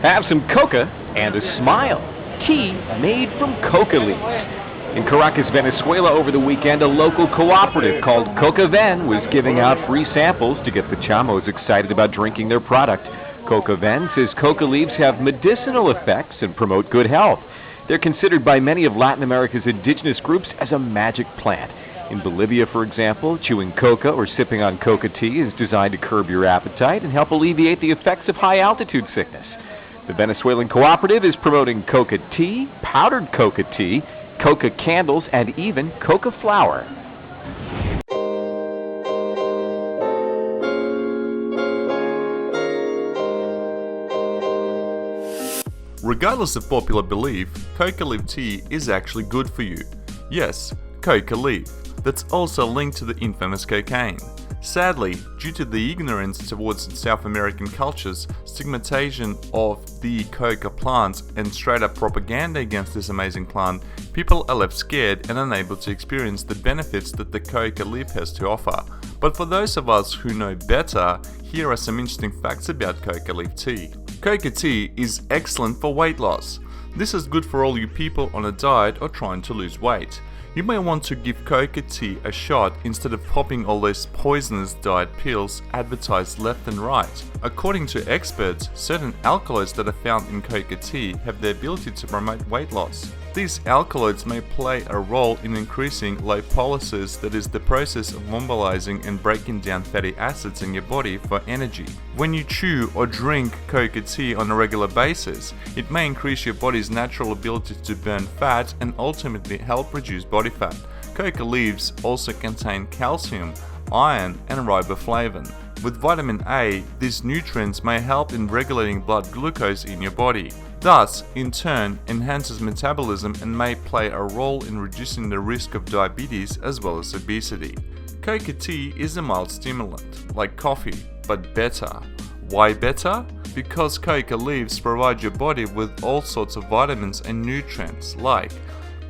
Have some coca and a smile. Tea made from coca leaves. In Caracas, Venezuela over the weekend, a local cooperative called Coca Ven was giving out free samples to get the chamos excited about drinking their product. Coca Ven says coca leaves have medicinal effects and promote good health. They're considered by many of Latin America's indigenous groups as a magic plant. In Bolivia, for example, chewing coca or sipping on coca tea is designed to curb your appetite and help alleviate the effects of high-altitude sickness. The Venezuelan cooperative is promoting coca tea, powdered coca tea, coca candles, and even coca flour. Regardless of popular belief, coca leaf tea is actually good for you. Yes, coca leaf. That's also linked to the infamous cocaine. Sadly, due to the ignorance towards South American cultures, stigmatization of the coca plant, and straight up propaganda against this amazing plant, people are left scared and unable to experience the benefits that the coca leaf has to offer. But for those of us who know better, here are some interesting facts about coca leaf tea. Coca tea is excellent for weight loss. This is good for all you people on a diet or trying to lose weight. You may want to give coca tea a shot instead of popping all those poisonous diet pills advertised left and right. According to experts, certain alkaloids that are found in coca tea have the ability to promote weight loss. These alkaloids may play a role in increasing lipolysis, that is the process of mobilizing and breaking down fatty acids in your body for energy. When you chew or drink coca tea on a regular basis, it may increase your body's natural ability to burn fat and ultimately help reduce body fat. Coca leaves also contain calcium, iron, and riboflavin. With vitamin A, these nutrients may help in regulating blood glucose in your body. Thus, in turn, enhances metabolism and may play a role in reducing the risk of diabetes as well as obesity. Coca tea is a mild stimulant, like coffee, but better. Why better? Because coca leaves provide your body with all sorts of vitamins and nutrients like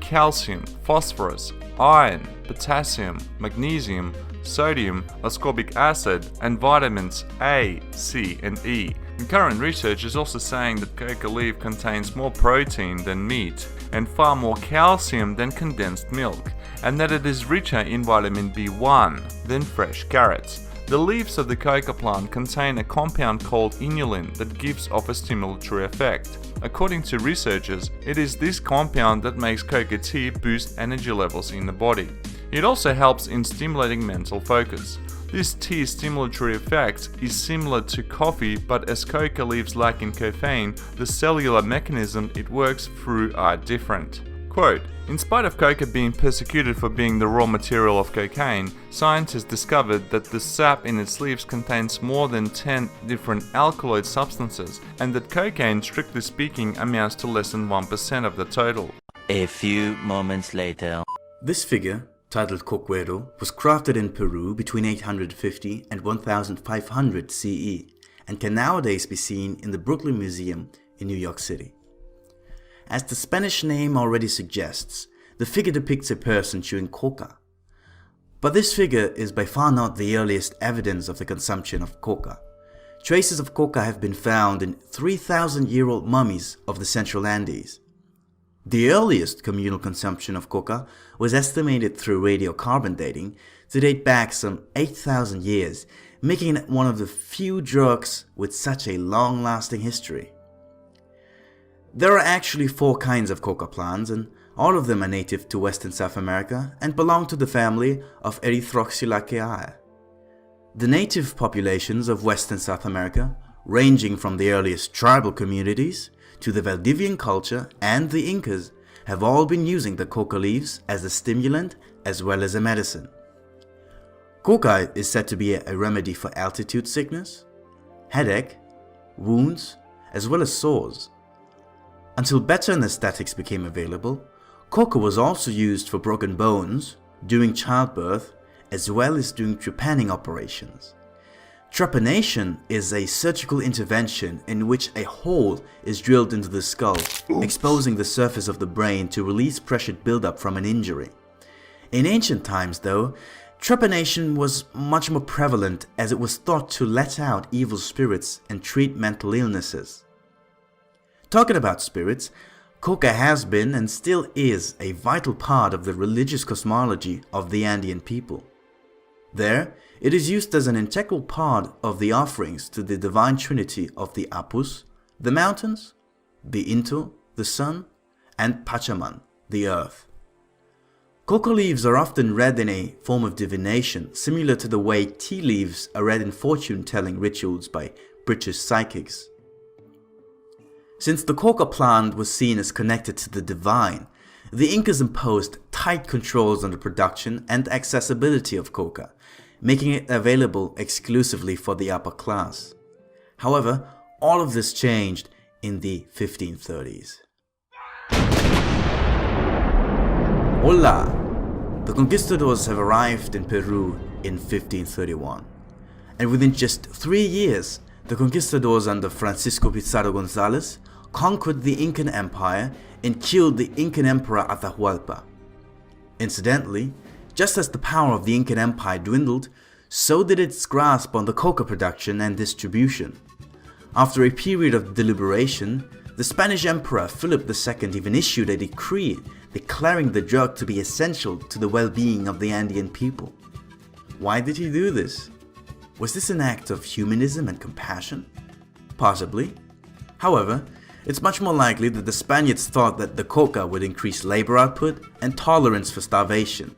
calcium, phosphorus, iron, potassium, magnesium, sodium, ascorbic acid, and vitamins A, C, and E. And current research is also saying that coca leaf contains more protein than meat and far more calcium than condensed milk, and that it is richer in vitamin B1 than fresh carrots. The leaves of the coca plant contain a compound called inulin that gives off a stimulatory effect. According to researchers, it is this compound that makes coca tea boost energy levels in the body. It also helps in stimulating mental focus. This tea's stimulatory effect is similar to coffee, but as coca leaves lack in caffeine, the cellular mechanism it works through are different. Quote, in spite of coca being persecuted for being the raw material of cocaine, scientists discovered that the sap in its leaves contains more than 10 different alkaloid substances, and that cocaine, strictly speaking, amounts to less than 1% of the total. A few moments later. This figure, titled Coquero, was crafted in Peru between 850 and 1500 CE and can nowadays be seen in the Brooklyn Museum in New York City. As the Spanish name already suggests, the figure depicts a person chewing coca. But this figure is by far not the earliest evidence of the consumption of coca. Traces of coca have been found in 3,000-year-old mummies of the Central Andes. The earliest communal consumption of coca was estimated through radiocarbon dating to date back some 8,000 years, making it one of the few drugs with such a long-lasting history. There are actually 4 kinds of coca plants, and all of them are native to Western South America and belong to the family of Erythroxylaceae. The native populations of Western South America, ranging from the earliest tribal communities to the Valdivian culture and the Incas, have all been using the coca leaves as a stimulant as well as a medicine. Coca is said to be a remedy for altitude sickness, headache, wounds, as well as sores. Until better anesthetics became available, coca was also used for broken bones, during childbirth, as well as during trepanning operations. Trepanation is a surgical intervention in which a hole is drilled into the skull, exposing the surface of the brain to release pressure buildup from an injury. In ancient times, though, trepanation was much more prevalent as it was thought to let out evil spirits and treat mental illnesses. Talking about spirits, coca has been and still is a vital part of the religious cosmology of the Andean people. There, it is used as an integral part of the offerings to the divine trinity of the Apus, the mountains, the Into, the sun, and Pachaman, the earth. Coca leaves are often read in a form of divination, similar to the way tea leaves are read in fortune-telling rituals by British psychics. Since the coca plant was seen as connected to the divine, the Incas imposed tight controls on the production and accessibility of coca, making it available exclusively for the upper class. However, all of this changed in the 1530s. Hola! The conquistadors have arrived in Peru in 1531, and within just 3 years, the conquistadors under Francisco Pizarro González conquered the Incan Empire and killed the Incan Emperor Atahualpa. Incidentally, just as the power of the Incan Empire dwindled, so did its grasp on the coca production and distribution. After a period of deliberation, the Spanish Emperor Philip II even issued a decree declaring the drug to be essential to the well-being of the Andean people. Why did he do this? Was this an act of humanism and compassion? Possibly. However, it's much more likely that the Spaniards thought that the coca would increase labor output and tolerance for starvation,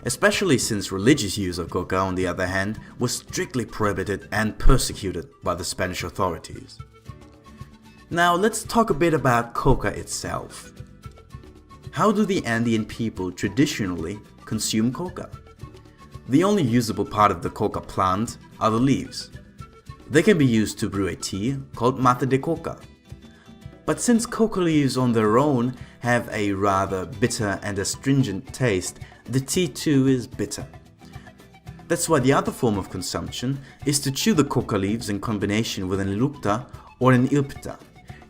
especially since religious use of coca, on the other hand, was strictly prohibited and persecuted by the Spanish authorities. Now let's talk a bit about coca itself. How do the Andean people traditionally consume coca? The only usable part of the coca plant are the leaves. They can be used to brew a tea called mate de coca. But since coca leaves on their own have a rather bitter and astringent taste, the tea too is bitter. That's why the other form of consumption is to chew the coca leaves in combination with an elucta or an ilpita.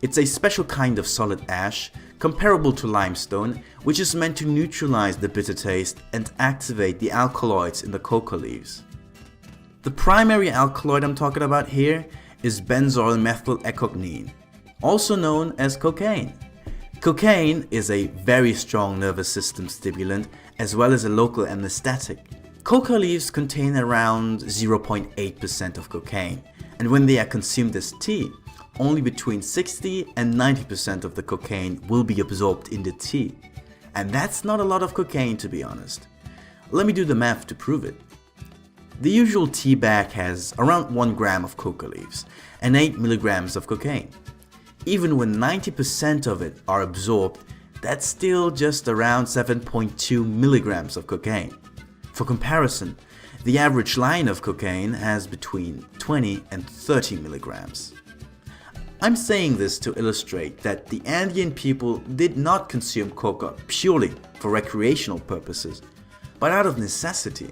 It's a special kind of solid ash, comparable to limestone, which is meant to neutralize the bitter taste and activate the alkaloids in the coca leaves. The primary alkaloid I'm talking about here is benzoyl methyl ecogneine, also known as cocaine. Cocaine is a very strong nervous system stimulant as well as a local anesthetic. Coca leaves contain around 0.8% of cocaine, and when they are consumed as tea, only between 60 and 90% of the cocaine will be absorbed in the tea. And that's not a lot of cocaine, to be honest. Let me do the math to prove it. The usual tea bag has around 1 gram of coca leaves and 8 milligrams of cocaine. Even when 90% of it are absorbed, that's still just around 7.2 milligrams of cocaine. For comparison, the average line of cocaine has between 20 and 30 milligrams. I'm saying this to illustrate that the Andean people did not consume coca purely for recreational purposes, but out of necessity.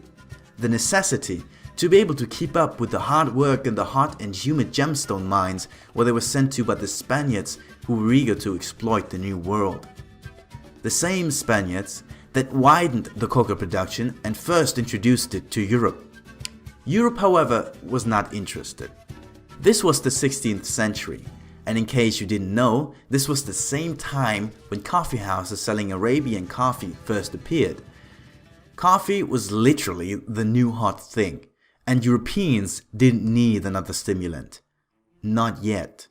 The necessity to be able to keep up with the hard work in the hot and humid gemstone mines where they were sent to by the Spaniards who were eager to exploit the New World. The same Spaniards that widened the coca production and first introduced it to Europe. Europe, however, was not interested. This was the 16th century, and in case you didn't know, this was the same time when coffee houses selling Arabian coffee first appeared. Coffee was literally the new hot thing, and Europeans didn't need another stimulant. Not yet.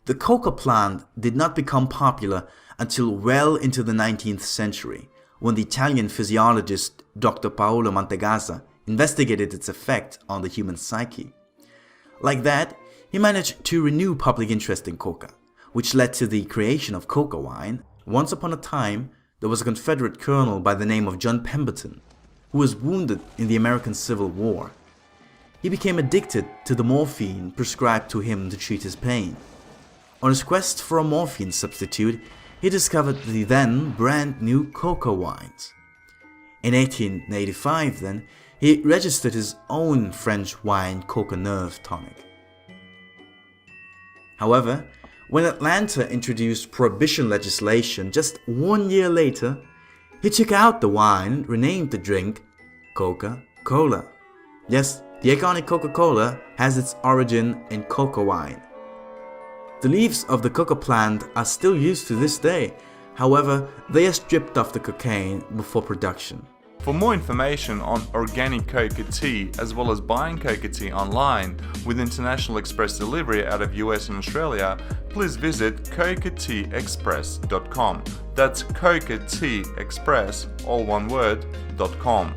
The coca plant did not become popular until well into the 19th century, when the Italian physiologist Dr. Paolo Mantegazza investigated its effect on the human psyche. Like that, he managed to renew public interest in coca, which led to the creation of coca wine. Once upon a time, there was a Confederate colonel by the name of John Pemberton, who was wounded in the American Civil War. He became addicted to the morphine prescribed to him to treat his pain. On his quest for a morphine substitute, he discovered the then brand new coca wines. In 1885 then, he registered his own French wine Coca Nerve tonic. However, when Atlanta introduced prohibition legislation just 1 year later, he took out the wine and renamed the drink Coca-Cola. Yes, the iconic Coca-Cola has its origin in coca wine. The leaves of the coca plant are still used to this day, however, they are stripped of the cocaine before production. For more information on organic coca tea as well as buying coca tea online with international express delivery out of US and Australia, please visit cocateaexpress.com. That's Coca Tea Express, all one word, .com.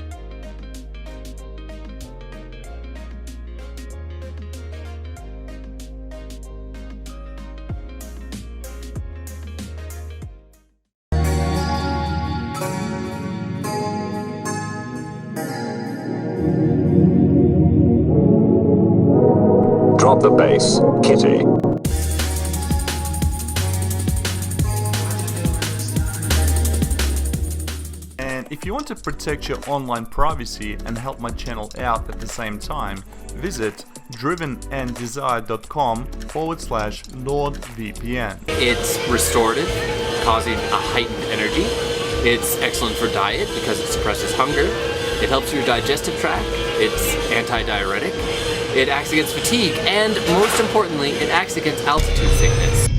Drop the bass, Kitty. And if you want to protect your online privacy and help my channel out at the same time, visit drivenanddesign.com/NordVPN. It's restorative, causing a heightened energy. It's excellent for diet because it suppresses hunger. It helps your digestive tract. It's anti-diuretic. It acts against fatigue, and most importantly, it acts against altitude sickness.